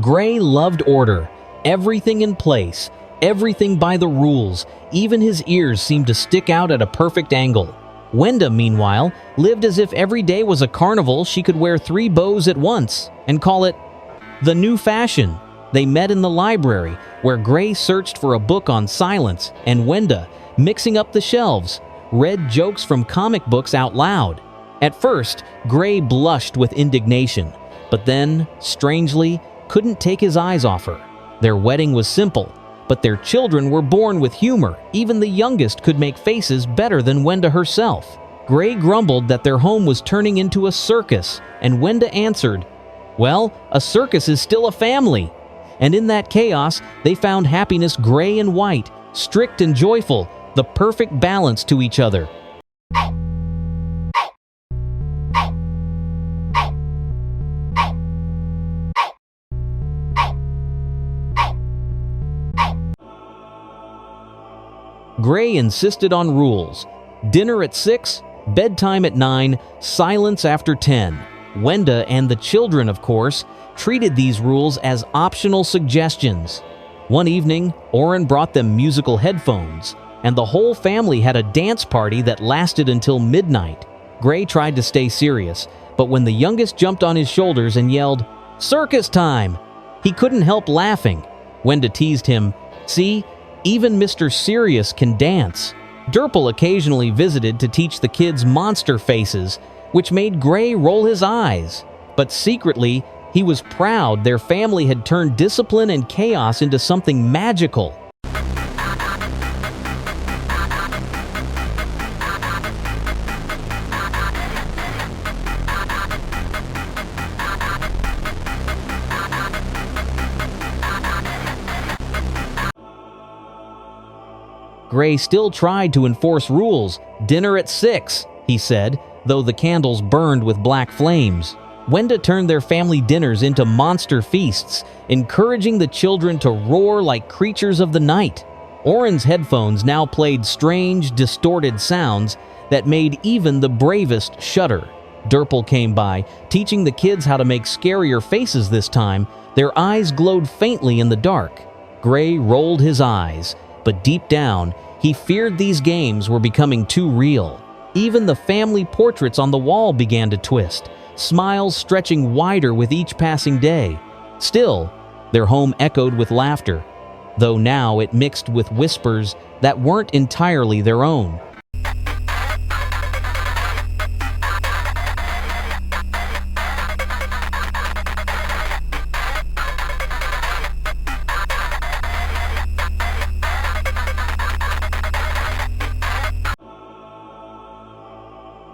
Gray loved order, everything in place, everything by the rules. Even his ears seemed to stick out at a perfect angle. Wenda, meanwhile, lived as if every day was a carnival. She could wear 3 bows at once and call it the new fashion. They met in the library, where Gray searched for a book on silence, and Wenda, mixing up the shelves, read jokes from comic books out loud. At first, Gray blushed with indignation, but then, strangely, couldn't take his eyes off her. Their wedding was simple, but their children were born with humor. Even the youngest could make faces better than Wenda herself. Gray grumbled that their home was turning into a circus, and Wenda answered, "Well, a circus is still a family." And in that chaos, they found happiness gray and white, strict and joyful, the perfect balance to each other. Gray insisted on rules. Dinner at 6, bedtime at 9, silence after 10. Wenda and the children, of course, treated these rules as optional suggestions. One evening, Oren brought them musical headphones, and the whole family had a dance party that lasted until midnight. Gray tried to stay serious, but when the youngest jumped on his shoulders and yelled, "Circus time!" he couldn't help laughing. Wenda teased him, "See, even Mr. Serious can dance." Durple occasionally visited to teach the kids monster faces, which made Gray roll his eyes. But secretly, he was proud their family had turned discipline and chaos into something magical. Gray still tried to enforce rules. "Dinner at 6, he said, though the candles burned with black flames. Wenda turned their family dinners into monster feasts, encouraging the children to roar like creatures of the night. Oren's headphones now played strange, distorted sounds that made even the bravest shudder. Durple came by, teaching the kids how to make scarier faces this time. Their eyes glowed faintly in the dark. Gray rolled his eyes, but deep down, he feared these games were becoming too real. Even the family portraits on the wall began to twist, smiles stretching wider with each passing day. Still, their home echoed with laughter, though now it mixed with whispers that weren't entirely their own.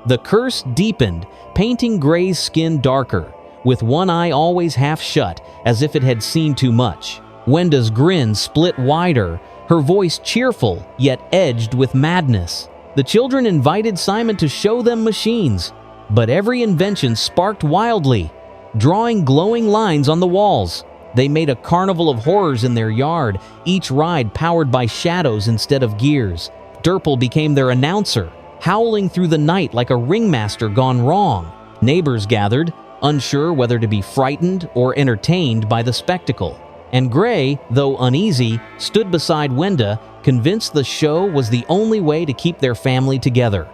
The curse deepened, painting Gray's skin darker, with one eye always half shut, as if it had seen too much. Wenda's grin split wider, her voice cheerful, yet edged with madness. The children invited Simon to show them machines, but every invention sparked wildly, drawing glowing lines on the walls. They made a carnival of horrors in their yard, each ride powered by shadows instead of gears. Durple became their announcer, howling through the night like a ringmaster gone wrong. Neighbors gathered, unsure whether to be frightened or entertained by the spectacle. And Gray, though uneasy, stood beside Wenda, convinced the show was the only way to keep their family together.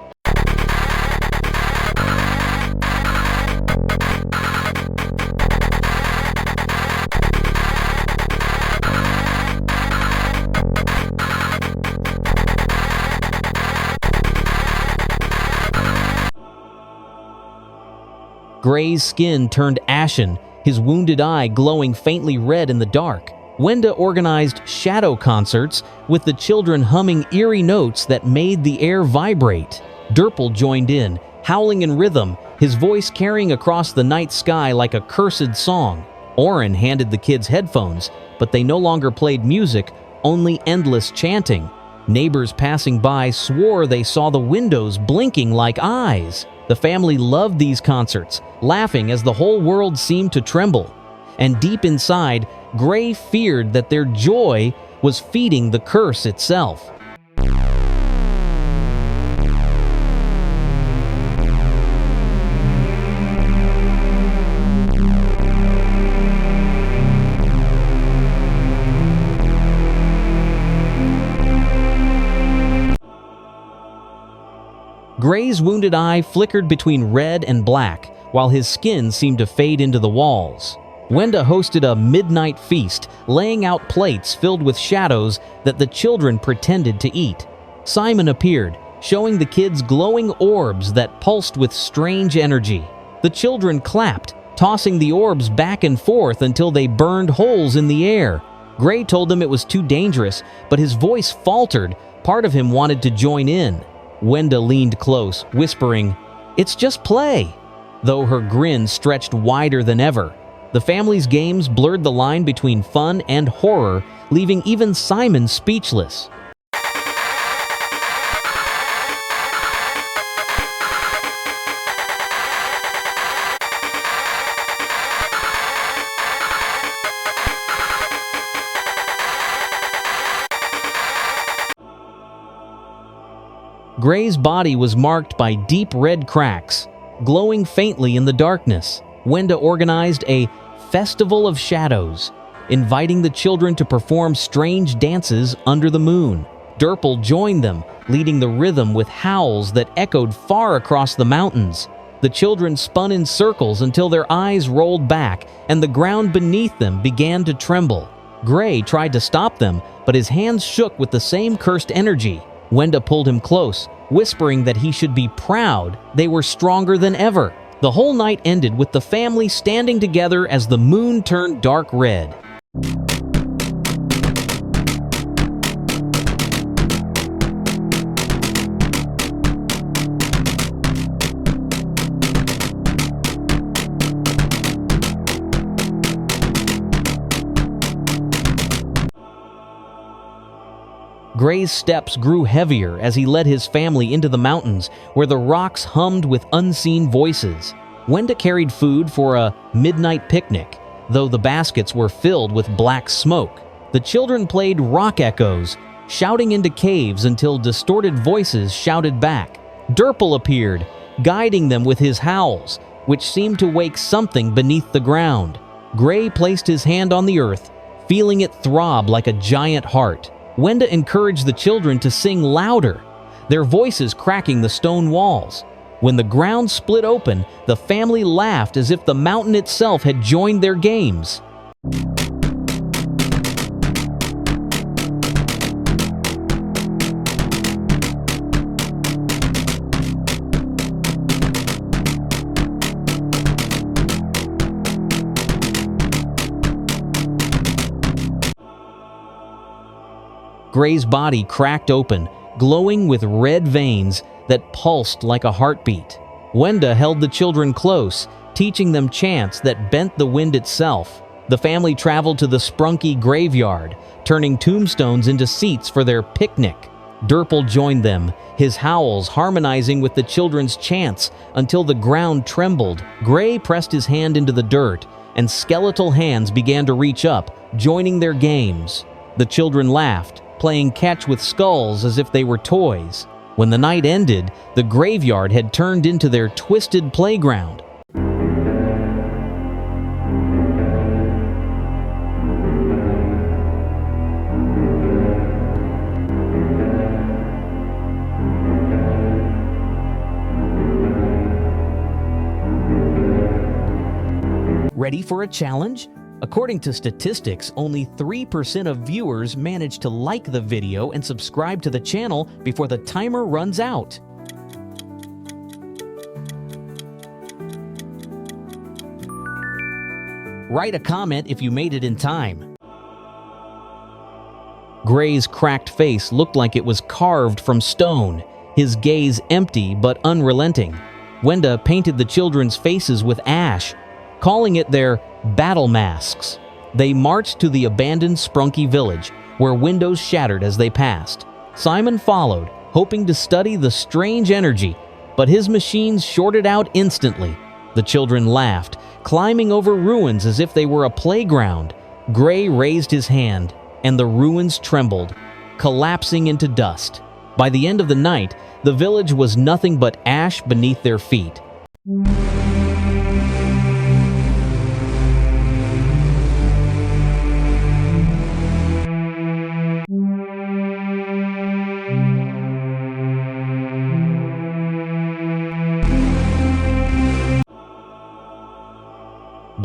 Gray's skin turned ashen, his wounded eye glowing faintly red in the dark. Wenda organized shadow concerts, with the children humming eerie notes that made the air vibrate. Durple joined in, howling in rhythm, his voice carrying across the night sky like a cursed song. Oren handed the kids headphones, but they no longer played music, only endless chanting. Neighbors passing by swore they saw the windows blinking like eyes. The family loved these concerts, laughing as the whole world seemed to tremble. And deep inside, Gray feared that their joy was feeding the curse itself. Gray's wounded eye flickered between red and black, while his skin seemed to fade into the walls. Wenda hosted a midnight feast, laying out plates filled with shadows that the children pretended to eat. Simon appeared, showing the kids glowing orbs that pulsed with strange energy. The children clapped, tossing the orbs back and forth until they burned holes in the air. Gray told them it was too dangerous, but his voice faltered. Part of him wanted to join in. Wenda leaned close, whispering, "It's just play," though her grin stretched wider than ever. The family's games blurred the line between fun and horror, leaving even Simon speechless. Gray's body was marked by deep red cracks, glowing faintly in the darkness. Wenda organized a festival of shadows, inviting the children to perform strange dances under the moon. Durple joined them, leading the rhythm with howls that echoed far across the mountains. The children spun in circles until their eyes rolled back and the ground beneath them began to tremble. Gray tried to stop them, but his hands shook with the same cursed energy. Wenda pulled him close, whispering that he should be proud they were stronger than ever. The whole night ended with the family standing together as the moon turned dark red. Gray's steps grew heavier as he led his family into the mountains, where the rocks hummed with unseen voices. Wenda carried food for a midnight picnic, though the baskets were filled with black smoke. The children played rock echoes, shouting into caves until distorted voices shouted back. Durple appeared, guiding them with his howls, which seemed to wake something beneath the ground. Gray placed his hand on the earth, feeling it throb like a giant heart. Wenda encouraged the children to sing louder, their voices cracking the stone walls. When the ground split open, the family laughed as if the mountain itself had joined their games. Gray's body cracked open, glowing with red veins that pulsed like a heartbeat. Wenda held the children close, teaching them chants that bent the wind itself. The family traveled to the sprunki graveyard, turning tombstones into seats for their picnic. Durple joined them, his howls harmonizing with the children's chants until the ground trembled. Gray pressed his hand into the dirt, and skeletal hands began to reach up, joining their games. The children laughed, playing catch with skulls as if they were toys. When the night ended, the graveyard had turned into their twisted playground. Ready for a challenge? According to statistics, only 3% of viewers manage to like the video and subscribe to the channel before the timer runs out. Write a comment if you made it in time. Gray's cracked face looked like it was carved from stone, his gaze empty but unrelenting. Wenda painted the children's faces with ash, calling it their battle masks. They marched to the abandoned sprunki village, where windows shattered as they passed. Simon followed, hoping to study the strange energy, but his machines shorted out instantly. The children laughed, climbing over ruins as if they were a playground. Gray raised his hand, and the ruins trembled, collapsing into dust. By the end of the night, the village was nothing but ash beneath their feet.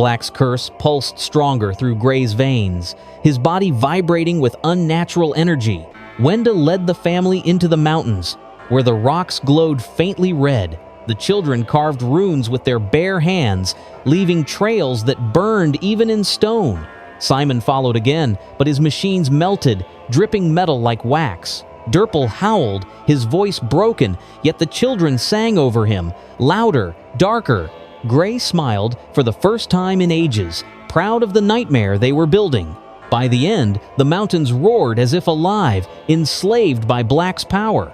Black's curse pulsed stronger through Gray's veins, his body vibrating with unnatural energy. Wenda led the family into the mountains, where the rocks glowed faintly red. The children carved runes with their bare hands, leaving trails that burned even in stone. Simon followed again, but his machines melted, dripping metal like wax. Durple howled, his voice broken, yet the children sang over him, louder, darker. Gray smiled for the first time in ages, proud of the nightmare they were building. By the end, the mountains roared as if alive, enslaved by Black's power.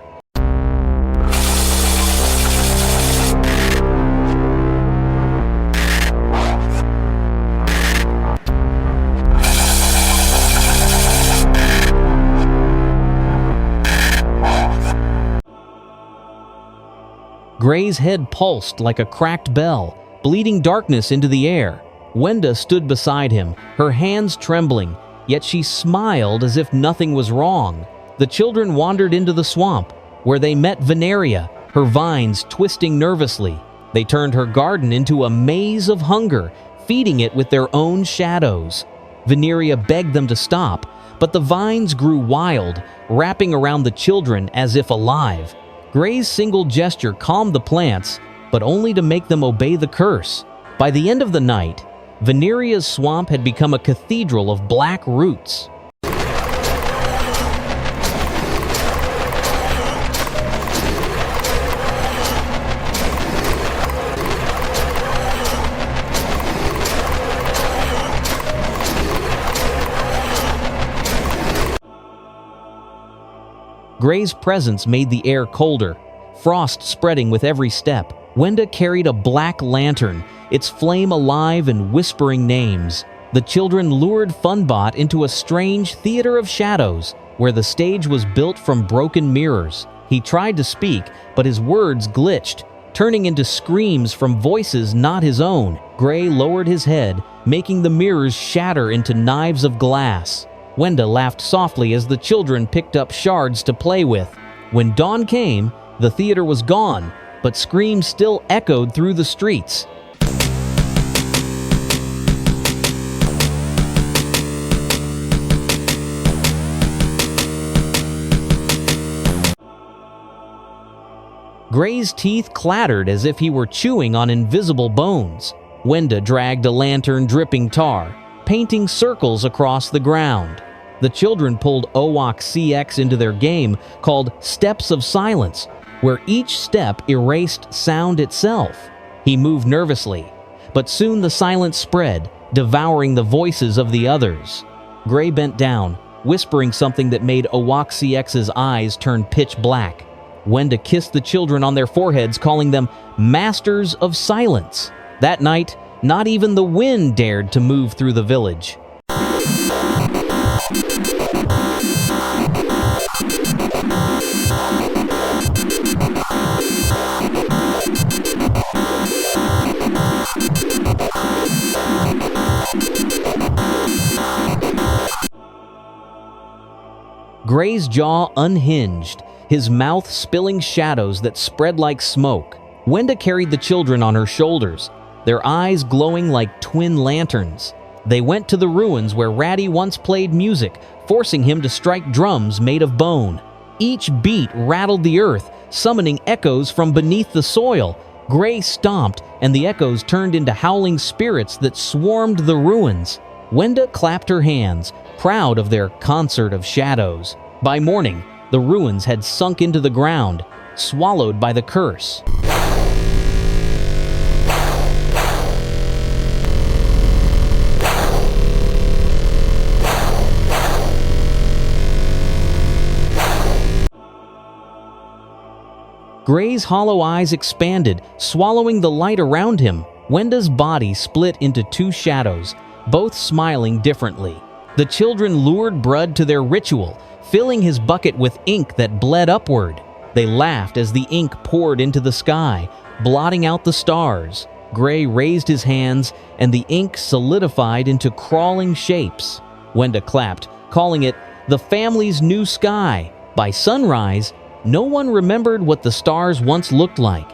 Gray's head pulsed like a cracked bell, bleeding darkness into the air. Wenda stood beside him, her hands trembling, yet she smiled as if nothing was wrong. The children wandered into the swamp, where they met Veneria, her vines twisting nervously. They turned her garden into a maze of hunger, feeding it with their own shadows. Veneria begged them to stop, but the vines grew wild, wrapping around the children as if alive. Gray's single gesture calmed the plants, but only to make them obey the curse. By the end of the night, Veneria's swamp had become a cathedral of black roots. Gray's presence made the air colder, frost spreading with every step. Wenda carried a black lantern, its flame alive and whispering names. The children lured Funbot into a strange theater of shadows, where the stage was built from broken mirrors. He tried to speak, but his words glitched, turning into screams from voices not his own. Gray lowered his head, making the mirrors shatter into knives of glass. Wenda laughed softly as the children picked up shards to play with. When dawn came, the theater was gone, but screams still echoed through the streets. Gray's teeth clattered as if he were chewing on invisible bones. Wenda dragged a lantern dripping tar, painting circles across the ground. The children pulled Owak CX into their game called Steps of Silence, where each step erased sound itself. He moved nervously, but soon the silence spread, devouring the voices of the others. Gray bent down, whispering something that made Owak CX's eyes turn pitch black. Wenda kissed the children on their foreheads, calling them Masters of Silence. That night, not even the wind dared to move through the village. Gray's jaw unhinged, his mouth spilling shadows that spread like smoke. Wenda carried the children on her shoulders, their eyes glowing like twin lanterns. They went to the ruins where Ratty once played music, forcing him to strike drums made of bone. Each beat rattled the earth, summoning echoes from beneath the soil. Gray stomped, and the echoes turned into howling spirits that swarmed the ruins. Wenda clapped her hands, proud of their concert of shadows. By morning, the ruins had sunk into the ground, swallowed by the curse. Gray's hollow eyes expanded, swallowing the light around him. Wenda's body split into two shadows, both smiling differently. The children lured Brud to their ritual, filling his bucket with ink that bled upward. They laughed as the ink poured into the sky, blotting out the stars. Gray raised his hands, and the ink solidified into crawling shapes. Wenda clapped, calling it the family's new sky. By sunrise, no one remembered what the stars once looked like.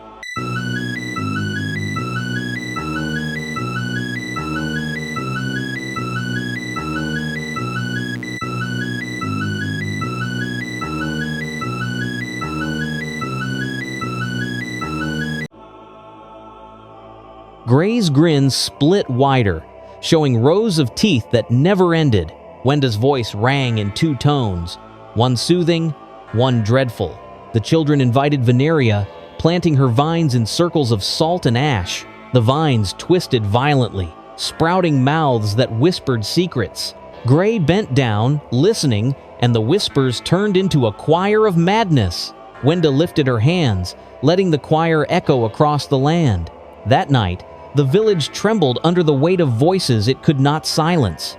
Gray's grin split wider, showing rows of teeth that never ended. Wenda's voice rang in two tones, one soothing, one dreadful. The children invited Veneria, planting her vines in circles of salt and ash. The vines twisted violently, sprouting mouths that whispered secrets. Gray bent down, listening, and the whispers turned into a choir of madness. Wenda lifted her hands, letting the choir echo across the land. That night, the village trembled under the weight of voices it could not silence.